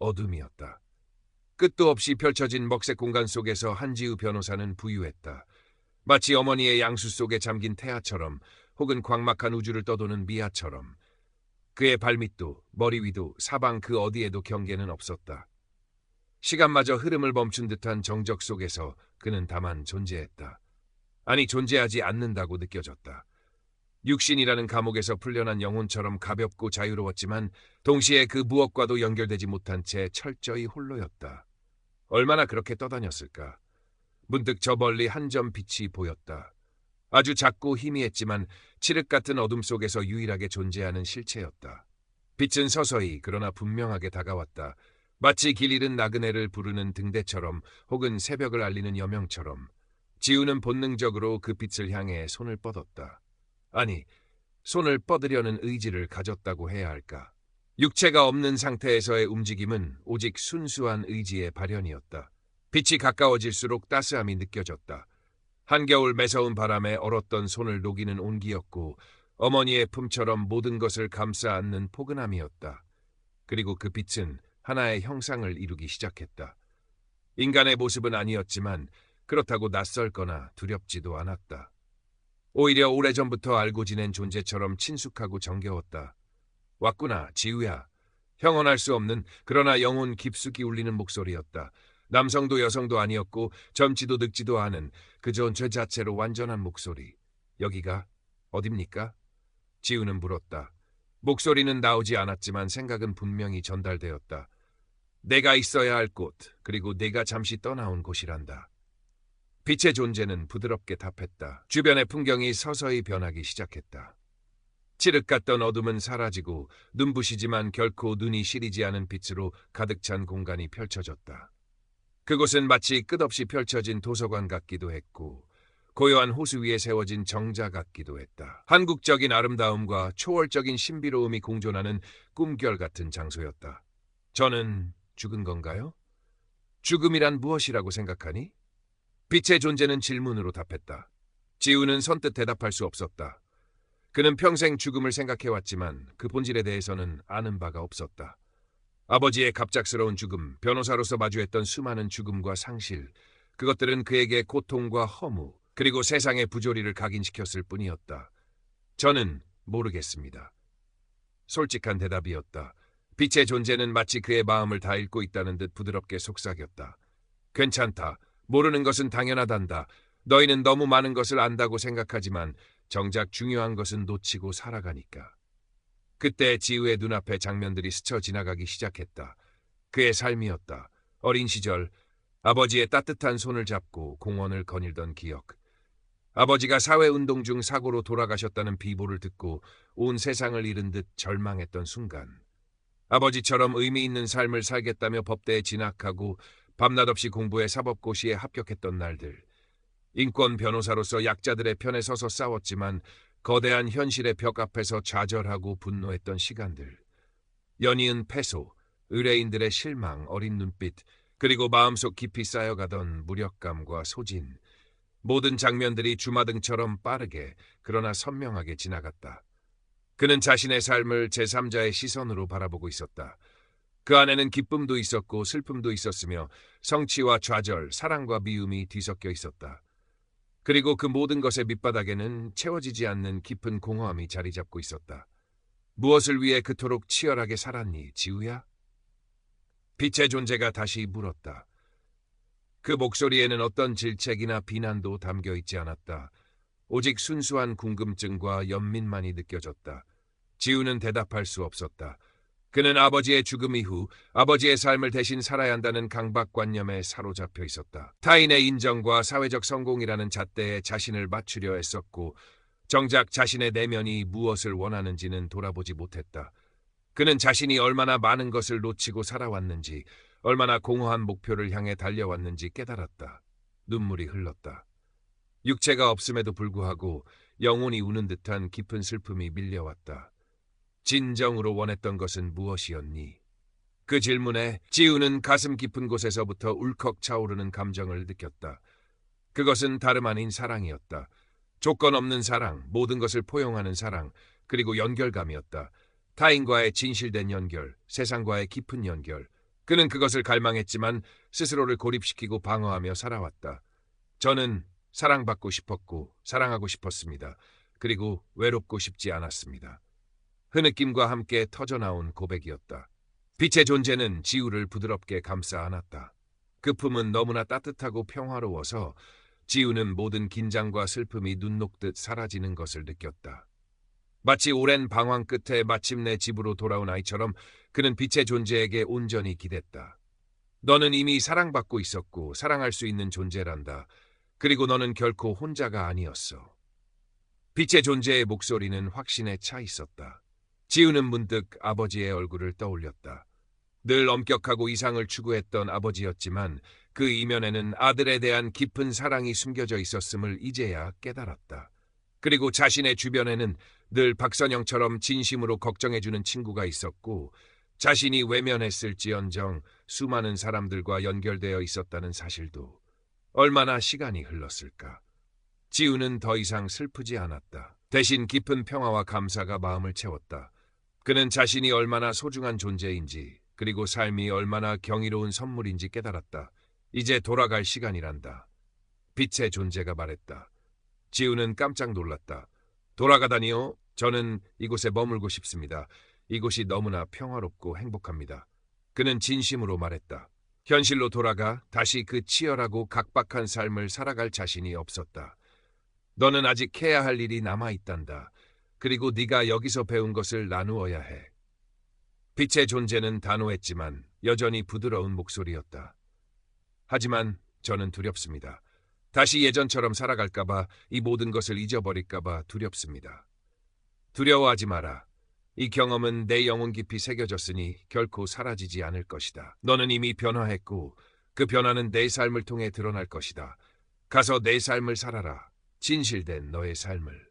어둠이었다. 끝도 없이 펼쳐진 먹색 공간 속에서 한지우 변호사는 부유했다. 마치 어머니의 양수 속에 잠긴 태아처럼 혹은 광막한 우주를 떠도는 미아처럼. 그의 발밑도 머리 위도 사방 그 어디에도 경계는 없었다. 시간마저 흐름을 멈춘 듯한 정적 속에서 그는 다만 존재했다. 아니, 존재하지 않는다고 느껴졌다. 육신이라는 감옥에서 풀려난 영혼처럼 가볍고 자유로웠지만 동시에 그 무엇과도 연결되지 못한 채 철저히 홀로였다. 얼마나 그렇게 떠다녔을까? 문득 저 멀리 한 점 빛이 보였다. 아주 작고 희미했지만 칠흑 같은 어둠 속에서 유일하게 존재하는 실체였다. 빛은 서서히 그러나 분명하게 다가왔다. 마치 길 잃은 나그네를 부르는 등대처럼 혹은 새벽을 알리는 여명처럼. 지우는 본능적으로 그 빛을 향해 손을 뻗었다. 아니, 손을 뻗으려는 의지를 가졌다고 해야 할까? 육체가 없는 상태에서의 움직임은 오직 순수한 의지의 발현이었다. 빛이 가까워질수록 따스함이 느껴졌다. 한겨울 매서운 바람에 얼었던 손을 녹이는 온기였고 어머니의 품처럼 모든 것을 감싸 안는 포근함이었다. 그리고 그 빛은 하나의 형상을 이루기 시작했다. 인간의 모습은 아니었지만 그렇다고 낯설거나 두렵지도 않았다. 오히려 오래전부터 알고 지낸 존재처럼 친숙하고 정겨웠다. 왔구나, 지우야. 형언할 수 없는 그러나 영혼 깊숙이 울리는 목소리였다. 남성도 여성도 아니었고 젊지도 늙지도 않은 그저 죄 자체로 완전한 목소리. 여기가 어딥니까? 지우는 물었다. 목소리는 나오지 않았지만 생각은 분명히 전달되었다. 내가 있어야 할 곳, 그리고 내가 잠시 떠나온 곳이란다. 빛의 존재는 부드럽게 답했다. 주변의 풍경이 서서히 변하기 시작했다. 칠흑 같던 어둠은 사라지고 눈부시지만 결코 눈이 시리지 않은 빛으로 가득 찬 공간이 펼쳐졌다. 그곳은 마치 끝없이 펼쳐진 도서관 같기도 했고 고요한 호수 위에 세워진 정자 같기도 했다. 한국적인 아름다움과 초월적인 신비로움이 공존하는 꿈결 같은 장소였다. 저는 죽은 건가요? 죽음이란 무엇이라고 생각하니? 빛의 존재는 질문으로 답했다. 지우는 선뜻 대답할 수 없었다. 그는 평생 죽음을 생각해왔지만 그 본질에 대해서는 아는 바가 없었다. 아버지의 갑작스러운 죽음, 변호사로서 마주했던 수많은 죽음과 상실, 그것들은 그에게 고통과 허무, 그리고 세상의 부조리를 각인시켰을 뿐이었다. 저는 모르겠습니다. 솔직한 대답이었다. 빛의 존재는 마치 그의 마음을 다 읽고 있다는 듯 부드럽게 속삭였다. 괜찮다. 모르는 것은 당연하단다. 너희는 너무 많은 것을 안다고 생각하지만 정작 중요한 것은 놓치고 살아가니까. 그때 지우의 눈앞에 장면들이 스쳐 지나가기 시작했다. 그의 삶이었다. 어린 시절 아버지의 따뜻한 손을 잡고 공원을 거닐던 기억. 아버지가 사회운동 중 사고로 돌아가셨다는 비보를 듣고 온 세상을 잃은 듯 절망했던 순간. 아버지처럼 의미 있는 삶을 살겠다며 법대에 진학하고 밤낮 없이 공부해 사법고시에 합격했던 날들. 인권 변호사로서 약자들의 편에 서서 싸웠지만 거대한 현실의 벽 앞에서 좌절하고 분노했던 시간들. 연이은 패소, 의뢰인들의 실망, 어린 눈빛, 그리고 마음속 깊이 쌓여가던 무력감과 소진. 모든 장면들이 주마등처럼 빠르게 그러나 선명하게 지나갔다. 그는 자신의 삶을 제3자의 시선으로 바라보고 있었다. 그 안에는 기쁨도 있었고 슬픔도 있었으며 성취와 좌절, 사랑과 미움이 뒤섞여 있었다. 그리고 그 모든 것의 밑바닥에는 채워지지 않는 깊은 공허함이 자리 잡고 있었다. 무엇을 위해 그토록 치열하게 살았니, 지우야? 빛의 존재가 다시 물었다. 그 목소리에는 어떤 질책이나 비난도 담겨 있지 않았다. 오직 순수한 궁금증과 연민만이 느껴졌다. 지우는 대답할 수 없었다. 그는 아버지의 죽음 이후 아버지의 삶을 대신 살아야 한다는 강박관념에 사로잡혀 있었다. 타인의 인정과 사회적 성공이라는 잣대에 자신을 맞추려 했었고 정작 자신의 내면이 무엇을 원하는지는 돌아보지 못했다. 그는 자신이 얼마나 많은 것을 놓치고 살아왔는지, 얼마나 공허한 목표를 향해 달려왔는지 깨달았다. 눈물이 흘렀다. 육체가 없음에도 불구하고 영혼이 우는 듯한 깊은 슬픔이 밀려왔다. 진정으로 원했던 것은 무엇이었니? 그 질문에 지우는 가슴 깊은 곳에서부터 울컥 차오르는 감정을 느꼈다. 그것은 다름 아닌 사랑이었다. 조건 없는 사랑, 모든 것을 포용하는 사랑, 그리고 연결감이었다. 타인과의 진실된 연결, 세상과의 깊은 연결, 그는 그것을 갈망했지만 스스로를 고립시키고 방어하며 살아왔다. 저는 사랑받고 싶었고 사랑하고 싶었습니다. 그리고 외롭고 싶지 않았습니다. 흐느낌과 함께 터져나온 고백이었다. 빛의 존재는 지우를 부드럽게 감싸 안았다. 그 품은 너무나 따뜻하고 평화로워서 지우는 모든 긴장과 슬픔이 눈 녹듯 사라지는 것을 느꼈다. 마치 오랜 방황 끝에 마침내 집으로 돌아온 아이처럼 그는 빛의 존재에게 온전히 기댔다. 너는 이미 사랑받고 있었고 사랑할 수 있는 존재란다. 그리고 너는 결코 혼자가 아니었어. 빛의 존재의 목소리는 확신에 차 있었다. 지우는 문득 아버지의 얼굴을 떠올렸다. 늘 엄격하고 이상을 추구했던 아버지였지만 그 이면에는 아들에 대한 깊은 사랑이 숨겨져 있었음을 이제야 깨달았다. 그리고 자신의 주변에는 늘 박선영처럼 진심으로 걱정해주는 친구가 있었고 자신이 외면했을지언정 수많은 사람들과 연결되어 있었다는 사실도. 얼마나 시간이 흘렀을까. 지우는 더 이상 슬프지 않았다. 대신 깊은 평화와 감사가 마음을 채웠다. 그는 자신이 얼마나 소중한 존재인지 그리고 삶이 얼마나 경이로운 선물인지 깨달았다. 이제 돌아갈 시간이란다. 빛의 존재가 말했다. 지우는 깜짝 놀랐다. 돌아가다니요? 저는 이곳에 머물고 싶습니다. 이곳이 너무나 평화롭고 행복합니다. 그는 진심으로 말했다. 현실로 돌아가 다시 그 치열하고 각박한 삶을 살아갈 자신이 없었다. 너는 아직 해야 할 일이 남아있단다. 그리고 네가 여기서 배운 것을 나누어야 해. 빛의 존재는 단호했지만 여전히 부드러운 목소리였다. 하지만 저는 두렵습니다. 다시 예전처럼 살아갈까봐, 이 모든 것을 잊어버릴까봐 두렵습니다. 두려워하지 마라. 이 경험은 내 영혼 깊이 새겨졌으니 결코 사라지지 않을 것이다. 너는 이미 변화했고 그 변화는 내 삶을 통해 드러날 것이다. 가서 내 삶을 살아라. 진실된 너의 삶을.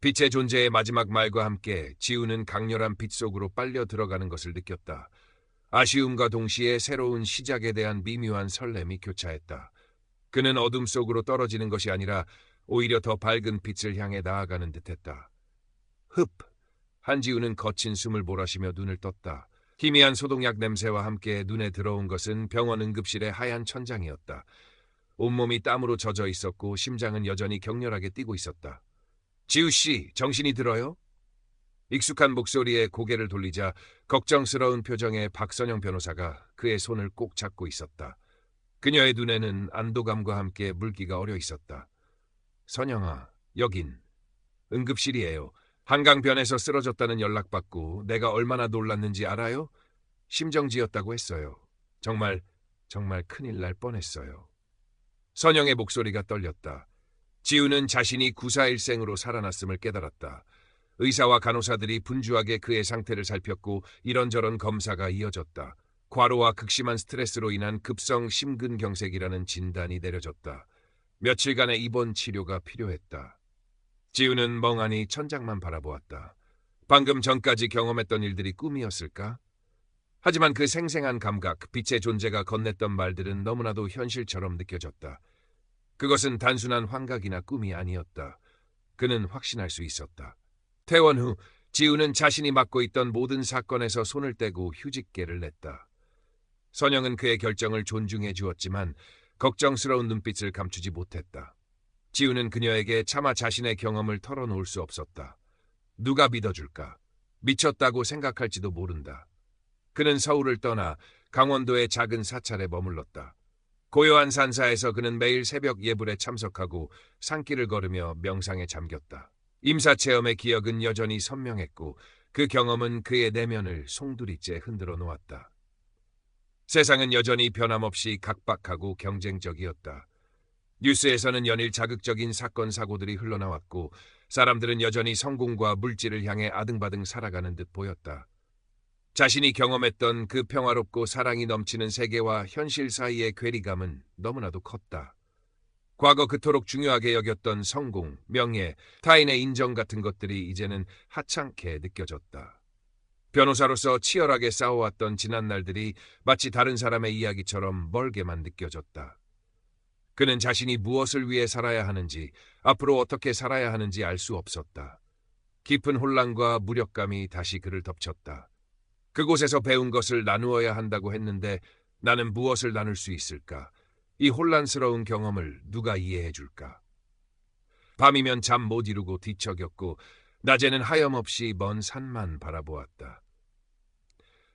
빛의 존재의 마지막 말과 함께 지우는 강렬한 빛 속으로 빨려 들어가는 것을 느꼈다. 아쉬움과 동시에 새로운 시작에 대한 미묘한 설렘이 교차했다. 그는 어둠 속으로 떨어지는 것이 아니라 오히려 더 밝은 빛을 향해 나아가는 듯했다. 흡! 한지우는 거친 숨을 몰아쉬며 눈을 떴다. 희미한 소독약 냄새와 함께 눈에 들어온 것은 병원 응급실의 하얀 천장이었다. 온몸이 땀으로 젖어 있었고 심장은 여전히 격렬하게 뛰고 있었다. 지우 씨, 정신이 들어요? 익숙한 목소리에 고개를 돌리자 걱정스러운 표정의 박선영 변호사가 그의 손을 꼭 잡고 있었다. 그녀의 눈에는 안도감과 함께 물기가 어려 있었다. 선영아, 여긴 응급실이에요. 한강변에서 쓰러졌다는 연락받고 내가 얼마나 놀랐는지 알아요? 심정지였다고 했어요. 정말 큰일 날 뻔했어요. 선영의 목소리가 떨렸다. 지우는 자신이 구사일생으로 살아났음을 깨달았다. 의사와 간호사들이 분주하게 그의 상태를 살폈고 이런저런 검사가 이어졌다. 과로와 극심한 스트레스로 인한 급성 심근경색이라는 진단이 내려졌다. 며칠간의 입원 치료가 필요했다. 지우는 멍하니 천장만 바라보았다. 방금 전까지 경험했던 일들이 꿈이었을까? 하지만 그 생생한 감각, 빛의 존재가 건넸던 말들은 너무나도 현실처럼 느껴졌다. 그것은 단순한 환각이나 꿈이 아니었다. 그는 확신할 수 있었다. 퇴원 후 지우는 자신이 맡고 있던 모든 사건에서 손을 떼고 휴직계를 냈다. 선영은 그의 결정을 존중해 주었지만 걱정스러운 눈빛을 감추지 못했다. 지우는 그녀에게 차마 자신의 경험을 털어놓을 수 없었다. 누가 믿어줄까? 미쳤다고 생각할지도 모른다. 그는 서울을 떠나 강원도의 작은 사찰에 머물렀다. 고요한 산사에서 그는 매일 새벽 예불에 참석하고 산길을 걸으며 명상에 잠겼다. 임사체험의 기억은 여전히 선명했고 그 경험은 그의 내면을 송두리째 흔들어 놓았다. 세상은 여전히 변함없이 각박하고 경쟁적이었다. 뉴스에서는 연일 자극적인 사건 사고들이 흘러나왔고 사람들은 여전히 성공과 물질을 향해 아등바등 살아가는 듯 보였다. 자신이 경험했던 그 평화롭고 사랑이 넘치는 세계와 현실 사이의 괴리감은 너무나도 컸다. 과거 그토록 중요하게 여겼던 성공, 명예, 타인의 인정 같은 것들이 이제는 하찮게 느껴졌다. 변호사로서 치열하게 싸워왔던 지난 날들이 마치 다른 사람의 이야기처럼 멀게만 느껴졌다. 그는 자신이 무엇을 위해 살아야 하는지, 앞으로 어떻게 살아야 하는지 알 수 없었다. 깊은 혼란과 무력감이 다시 그를 덮쳤다. 그곳에서 배운 것을 나누어야 한다고 했는데 나는 무엇을 나눌 수 있을까? 이 혼란스러운 경험을 누가 이해해 줄까? 밤이면 잠 못 이루고 뒤척였고 낮에는 하염없이 먼 산만 바라보았다.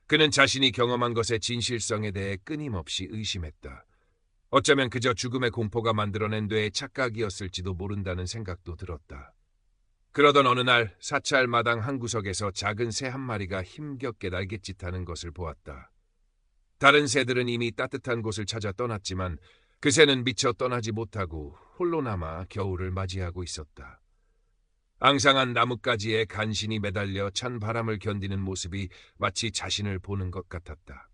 그는 자신이 경험한 것의 진실성에 대해 끊임없이 의심했다. 어쩌면 그저 죽음의 공포가 만들어낸 뇌의 착각이었을지도 모른다는 생각도 들었다. 그러던 어느 날 사찰 마당 한 구석에서 작은 새 한 마리가 힘겹게 날갯짓하는 것을 보았다. 다른 새들은 이미 따뜻한 곳을 찾아 떠났지만 그 새는 미처 떠나지 못하고 홀로 남아 겨울을 맞이하고 있었다. 앙상한 나뭇가지에 간신히 매달려 찬 바람을 견디는 모습이 마치 자신을 보는 것 같았다.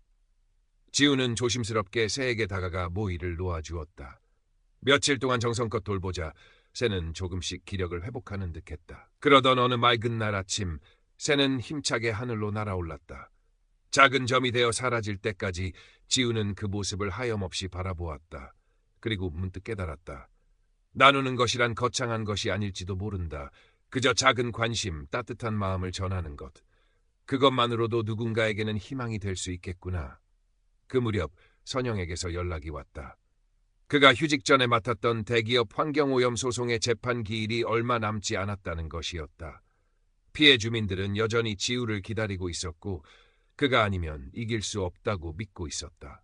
지우는 조심스럽게 새에게 다가가 모이를 놓아주었다. 며칠 동안 정성껏 돌보자 새는 조금씩 기력을 회복하는 듯했다. 그러던 어느 맑은 날 아침 새는 힘차게 하늘로 날아올랐다. 작은 점이 되어 사라질 때까지 지우는 그 모습을 하염없이 바라보았다. 그리고 문득 깨달았다. 나누는 것이란 거창한 것이 아닐지도 모른다. 그저 작은 관심, 따뜻한 마음을 전하는 것. 그것만으로도 누군가에게는 희망이 될 수 있겠구나. 그 무렵 선영에게서 연락이 왔다. 그가 휴직 전에 맡았던 대기업 환경오염 소송의 재판 기일이 얼마 남지 않았다는 것이었다. 피해 주민들은 여전히 지우를 기다리고 있었고 그가 아니면 이길 수 없다고 믿고 있었다.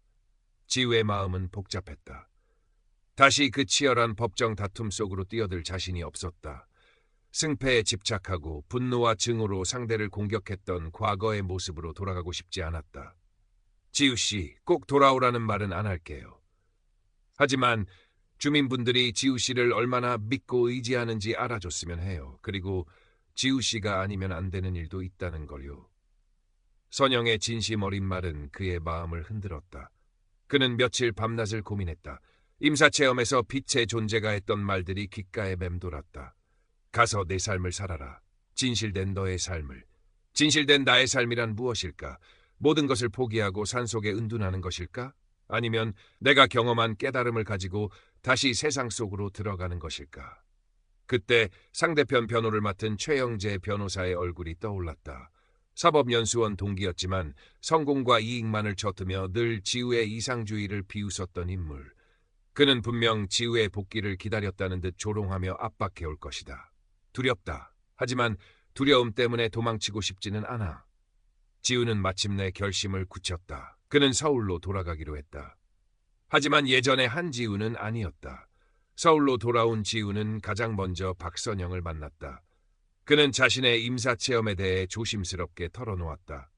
지우의 마음은 복잡했다. 다시 그 치열한 법정 다툼 속으로 뛰어들 자신이 없었다. 승패에 집착하고 분노와 증오로 상대를 공격했던 과거의 모습으로 돌아가고 싶지 않았다. 지우 씨, 꼭 돌아오라는 말은 안 할게요. 하지만 주민분들이 지우 씨를 얼마나 믿고 의지하는지 알아줬으면 해요. 그리고 지우 씨가 아니면 안 되는 일도 있다는 걸요. 선영의 진심 어린 말은 그의 마음을 흔들었다. 그는 며칠 밤낮을 고민했다. 임사체험에서 빛의 존재가 했던 말들이 귓가에 맴돌았다. 가서 내 삶을 살아라. 진실된 너의 삶을. 진실된 나의 삶이란 무엇일까? 모든 것을 포기하고 산속에 은둔하는 것일까? 아니면 내가 경험한 깨달음을 가지고 다시 세상 속으로 들어가는 것일까? 그때 상대편 변호를 맡은 최영재 변호사의 얼굴이 떠올랐다. 사법연수원 동기였지만 성공과 이익만을 옅으며 늘 지우의 이상주의를 비웃었던 인물. 그는 분명 지우의 복귀를 기다렸다는 듯 조롱하며 압박해올 것이다. 두렵다. 하지만 두려움 때문에 도망치고 싶지는 않아. 지우는 마침내 결심을 굳혔다. 그는 서울로 돌아가기로 했다. 하지만 예전의 한지우는 아니었다. 서울로 돌아온 지우는 가장 먼저 박선영을 만났다. 그는 자신의 임사체험에 대해 조심스럽게 털어놓았다.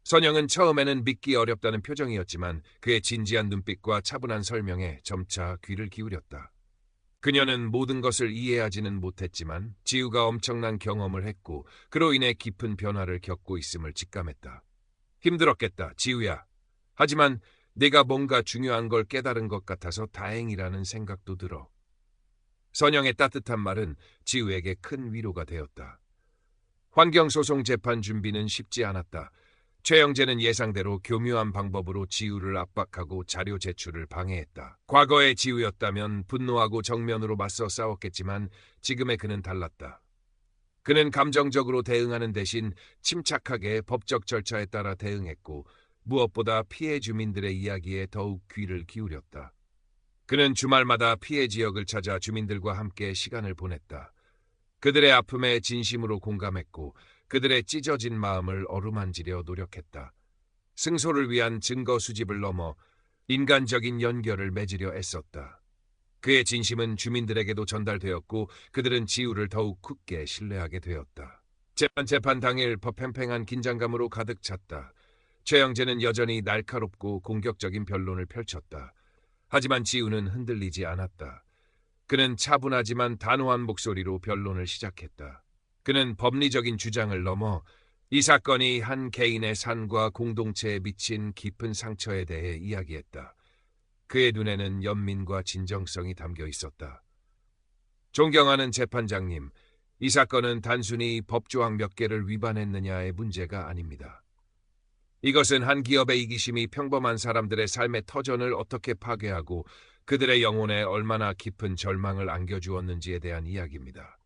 선영은 처음에는 믿기 어렵다는 표정이었지만 그의 진지한 눈빛과 차분한 설명에 점차 귀를 기울였다. 그녀는 모든 것을 이해하지는 못했지만 지우가 엄청난 경험을 했고 그로 인해 깊은 변화를 겪고 있음을 직감했다. 힘들었겠다, 지우야. 하지만 네가 뭔가 중요한 걸 깨달은 것 같아서 다행이라는 생각도 들어. 선영의 따뜻한 말은 지우에게 큰 위로가 되었다. 환경소송 재판 준비는 쉽지 않았다. 최영재는 예상대로 교묘한 방법으로 지우를 압박하고 자료 제출을 방해했다. 과거의 지우였다면 분노하고 정면으로 맞서 싸웠겠지만 지금의 그는 달랐다. 그는 감정적으로 대응하는 대신 침착하게 법적 절차에 따라 대응했고 무엇보다 피해 주민들의 이야기에 더욱 귀를 기울였다. 그는 주말마다 피해 지역을 찾아 주민들과 함께 시간을 보냈다. 그들의 아픔에 진심으로 공감했고 그들의 찢어진 마음을 어루만지려 노력했다. 승소를 위한 증거 수집을 넘어 인간적인 연결을 맺으려 애썼다. 그의 진심은 주민들에게도 전달되었고 그들은 지우를 더욱 굳게 신뢰하게 되었다. 재판 당일 팽팽한 긴장감으로 가득 찼다. 최영재는 여전히 날카롭고 공격적인 변론을 펼쳤다. 하지만 지우는 흔들리지 않았다. 그는 차분하지만 단호한 목소리로 변론을 시작했다. 그는 법리적인 주장을 넘어 이 사건이 한 개인의 삶과 공동체에 미친 깊은 상처에 대해 이야기했다. 그의 눈에는 연민과 진정성이 담겨 있었다. 존경하는 재판장님, 이 사건은 단순히 법조항 몇 개를 위반했느냐의 문제가 아닙니다. 이것은 한 기업의 이기심이 평범한 사람들의 삶의 터전을 어떻게 파괴하고 그들의 영혼에 얼마나 깊은 절망을 안겨주었는지에 대한 이야기입니다.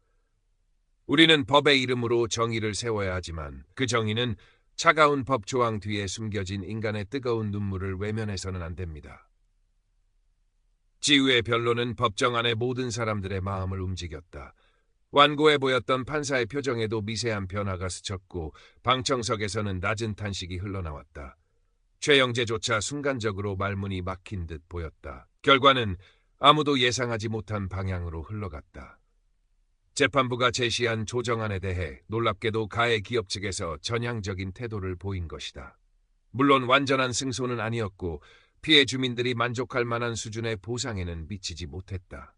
우리는 법의 이름으로 정의를 세워야 하지만 그 정의는 차가운 법 조항 뒤에 숨겨진 인간의 뜨거운 눈물을 외면해서는 안 됩니다. 지우의 변론은 법정 안의 모든 사람들의 마음을 움직였다. 완고해 보였던 판사의 표정에도 미세한 변화가 스쳤고 방청석에서는 낮은 탄식이 흘러나왔다. 최영재조차 순간적으로 말문이 막힌 듯 보였다. 결과는 아무도 예상하지 못한 방향으로 흘러갔다. 재판부가 제시한 조정안에 대해 놀랍게도 가해 기업 측에서 전향적인 태도를 보인 것이다. 물론 완전한 승소는 아니었고 피해 주민들이 만족할 만한 수준의 보상에는 미치지 못했다.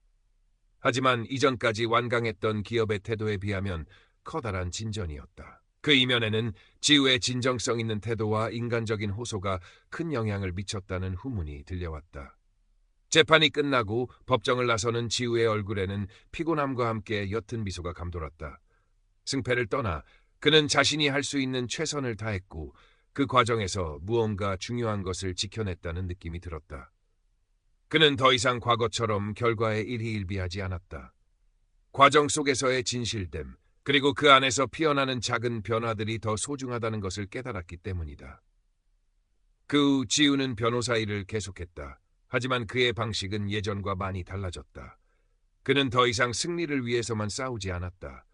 하지만 이전까지 완강했던 기업의 태도에 비하면 커다란 진전이었다. 그 이면에는 지우의 진정성 있는 태도와 인간적인 호소가 큰 영향을 미쳤다는 후문이 들려왔다. 재판이 끝나고 법정을 나서는 지우의 얼굴에는 피곤함과 함께 옅은 미소가 감돌았다. 승패를 떠나 그는 자신이 할 수 있는 최선을 다했고 그 과정에서 무언가 중요한 것을 지켜냈다는 느낌이 들었다. 그는 더 이상 과거처럼 결과에 일희일비하지 않았다. 과정 속에서의 진실됨, 그리고 그 안에서 피어나는 작은 변화들이 더 소중하다는 것을 깨달았기 때문이다. 그 후 지우는 변호사 일을 계속했다. 하지만 그의 방식은 예전과 많이 달라졌다. 그는 더 이상 승리를 위해서만 싸우지 않았다.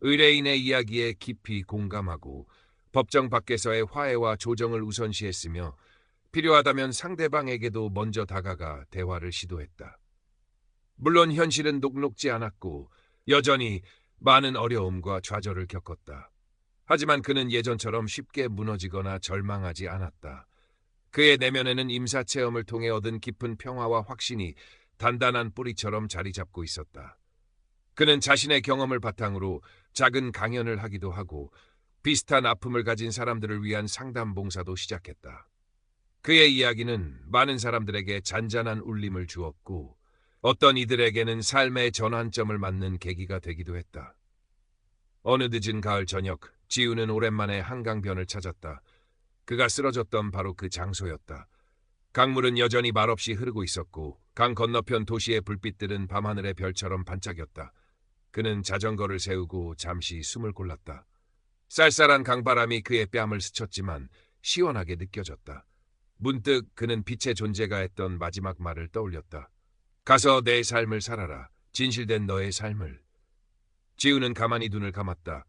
의뢰인의 이야기에 깊이 공감하고 법정 밖에서의 화해와 조정을 우선시했으며 필요하다면 상대방에게도 먼저 다가가 대화를 시도했다. 물론 현실은 녹록지 않았고 여전히 많은 어려움과 좌절을 겪었다. 하지만 그는 예전처럼 쉽게 무너지거나 절망하지 않았다. 그의 내면에는 임사체험을 통해 얻은 깊은 평화와 확신이 단단한 뿌리처럼 자리 잡고 있었다. 그는 자신의 경험을 바탕으로 작은 강연을 하기도 하고 비슷한 아픔을 가진 사람들을 위한 상담 봉사도 시작했다. 그의 이야기는 많은 사람들에게 잔잔한 울림을 주었고 어떤 이들에게는 삶의 전환점을 맞는 계기가 되기도 했다. 어느 늦은 가을 저녁, 지우는 오랜만에 한강변을 찾았다. 그가 쓰러졌던 바로 그 장소였다. 강물은 여전히 말없이 흐르고 있었고 강 건너편 도시의 불빛들은 밤하늘의 별처럼 반짝였다. 그는 자전거를 세우고 잠시 숨을 골랐다. 쌀쌀한 강바람이 그의 뺨을 스쳤지만 시원하게 느껴졌다. 문득 그는 빛의 존재가 했던 마지막 말을 떠올렸다. 가서 내 삶을 살아라. 진실된 너의 삶을. 지우는 가만히 눈을 감았다.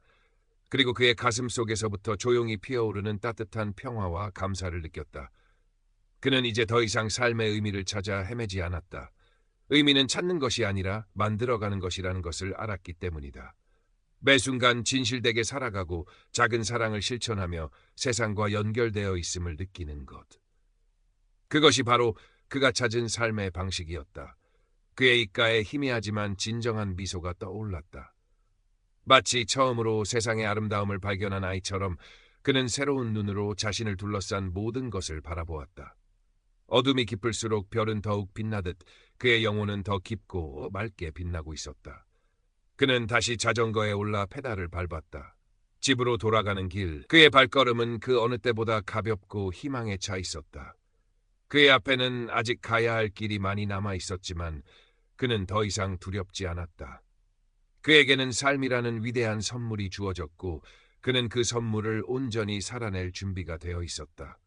그리고 그의 가슴 속에서부터 조용히 피어오르는 따뜻한 평화와 감사를 느꼈다. 그는 이제 더 이상 삶의 의미를 찾아 헤매지 않았다. 의미는 찾는 것이 아니라 만들어가는 것이라는 것을 알았기 때문이다. 매 순간 진실되게 살아가고 작은 사랑을 실천하며 세상과 연결되어 있음을 느끼는 것. 그것이 바로 그가 찾은 삶의 방식이었다. 그의 입가에 희미하지만 진정한 미소가 떠올랐다. 마치 처음으로 세상의 아름다움을 발견한 아이처럼 그는 새로운 눈으로 자신을 둘러싼 모든 것을 바라보았다. 어둠이 깊을수록 별은 더욱 빛나듯 그의 영혼은 더 깊고 맑게 빛나고 있었다. 그는 다시 자전거에 올라 페달을 밟았다. 집으로 돌아가는 길, 그의 발걸음은 그 어느 때보다 가볍고 희망에 차 있었다. 그의 앞에는 아직 가야 할 길이 많이 남아 있었지만 그는 더 이상 두렵지 않았다. 그에게는 삶이라는 위대한 선물이 주어졌고 그는 그 선물을 온전히 살아낼 준비가 되어 있었다.